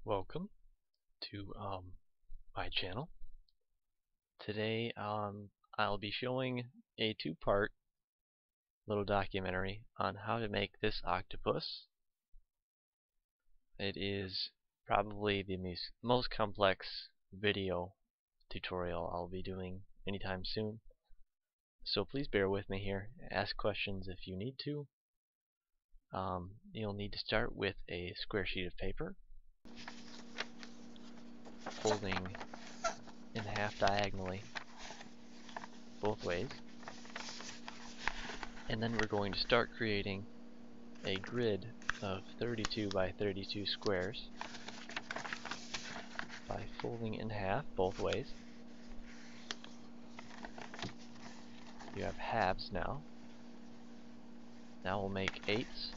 Welcome to my channel. Today I'll be showing a two-part little documentary on how to make this octopus. It is probably the most complex video tutorial I'll be doing anytime soon. So please bear with me here. Ask questions if you need to. You'll need to start with a square sheet of paper, folding in half diagonally both ways, and then we're going to start creating a grid of 32 by 32 squares by folding in half both ways. You have halves now. Now we'll make eighths.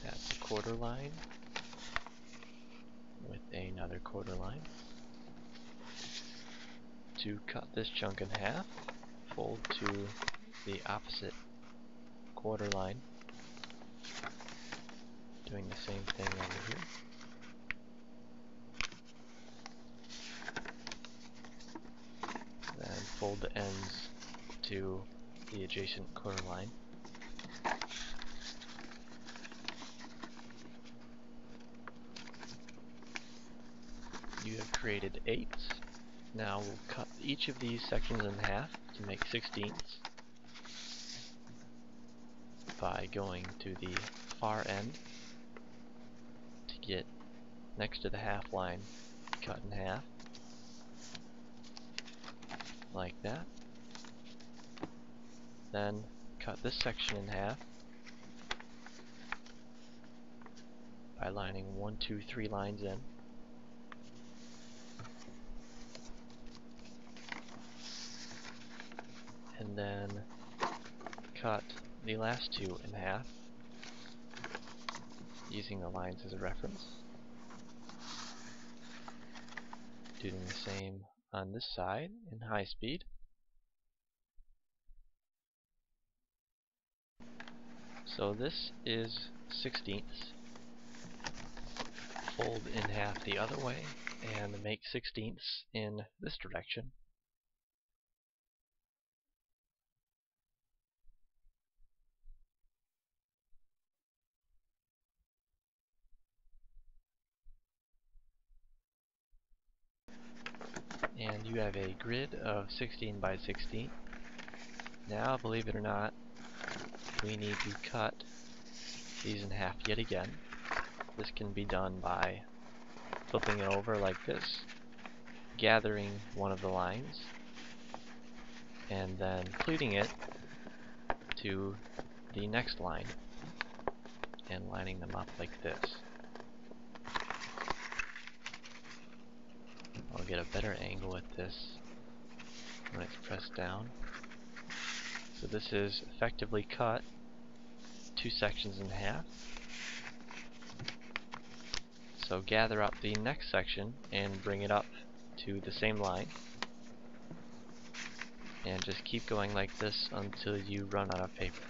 That's a quarter line with another quarter line. To cut this chunk in half, fold to the opposite quarter line, doing the same thing over here. Then fold the ends to the adjacent quarter line. You have created eighths. Now we'll cut each of these sections in half to make 16ths by going to the far end to get next to the half line, cut in half like that. Then cut this section in half by lining 1, 2, 3 lines in. And then cut the last two in half using the lines as a reference. Doing the same on this side in high speed. So this is 16ths. Fold in half the other way and make 16ths in this direction. And you have a grid of 16 by 16. Now, believe it or not, we need to cut these in half yet again. This can be done by flipping it over like this, gathering one of the lines, and then pleating it to the next line, and lining them up like this. I'll get a better angle at this when it's pressed down. So this is effectively cut two sections in half. So gather up the next section and bring it up to the same line. And just keep going like this until you run out of paper.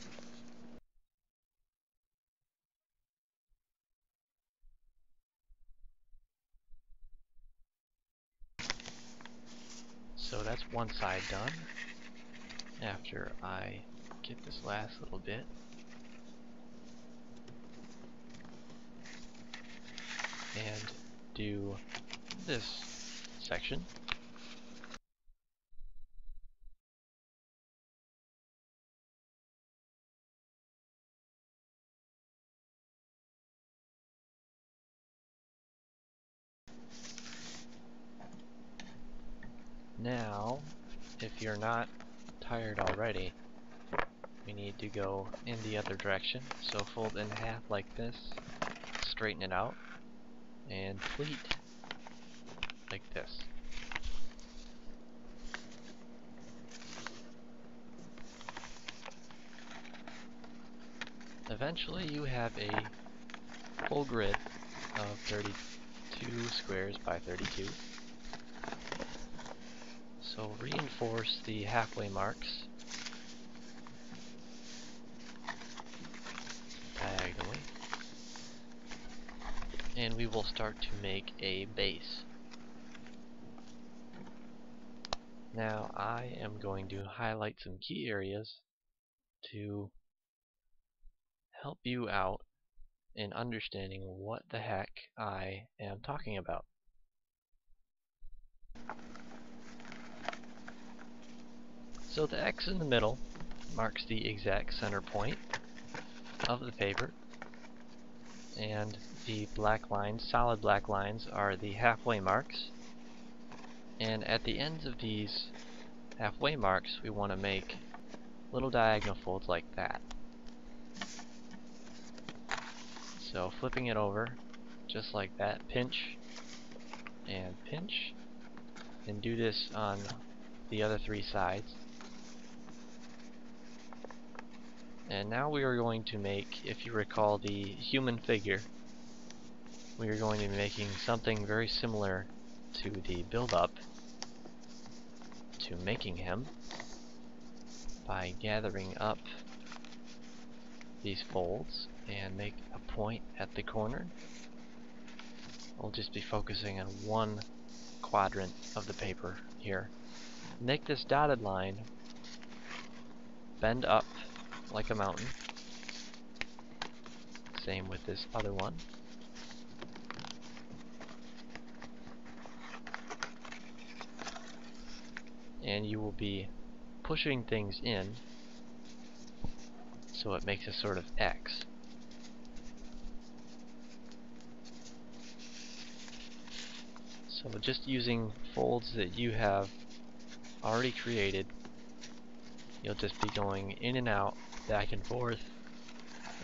So that's one side done. After I get this last little bit, and do this section. Now, if you're not tired already, we need to go in the other direction. So fold in half like this, straighten it out, and pleat like this. Eventually you have a full grid of 32 squares by 32. So reinforce the halfway marks and we will start to make a base. Now I am going to highlight some key areas to help you out in understanding what the heck I am talking about. So the X in the middle marks the exact center point of the paper, and the black lines, solid black lines, are the halfway marks. And at the ends of these halfway marks, we want to make little diagonal folds like that. So flipping it over, just like that, pinch, and do this on the other three sides. And now we are going to make, if you recall the human figure, we are going to be making something very similar to the build-up to making him by gathering up these folds and make a point at the corner. We'll just be focusing on one quadrant of the paper here. Make this dotted line bend up like a mountain. Same with this other one. And you will be pushing things in so it makes a sort of X. So just using folds that you have already created, you'll just be going in and out, back and forth,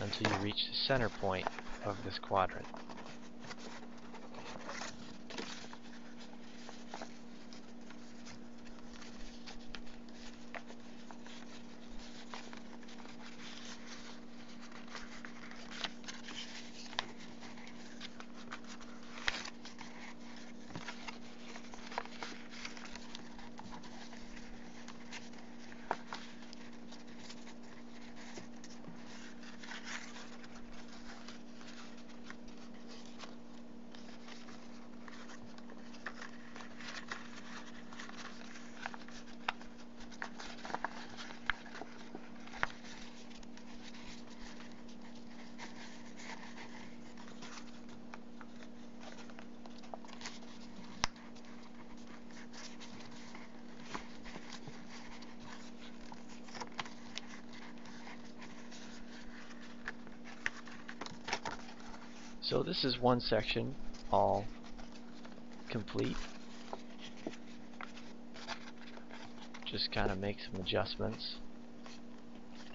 until you reach the center point of this quadrant. So this is one section all complete. Just kind of make some adjustments,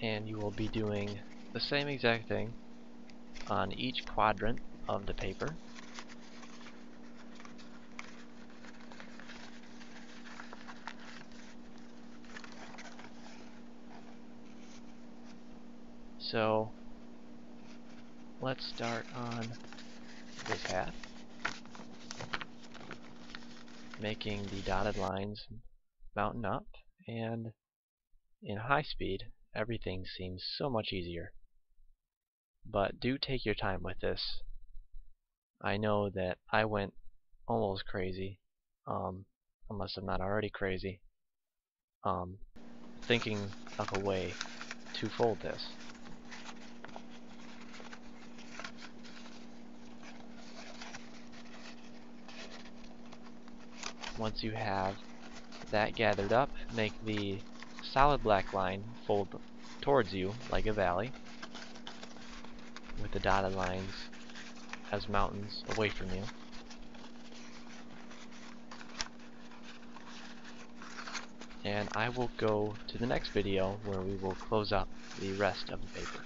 and you will be doing the same exact thing on each quadrant of the paper. So let's start on this half, making the dotted lines mountain up, and in high speed everything seems so much easier. But do take your time with this. I know that I went almost crazy, unless I'm not already crazy, thinking of a way to fold this. Once you have that gathered up, make the solid black line fold towards you like a valley, with the dotted lines as mountains away from you. And I will go to the next video where we will close up the rest of the paper.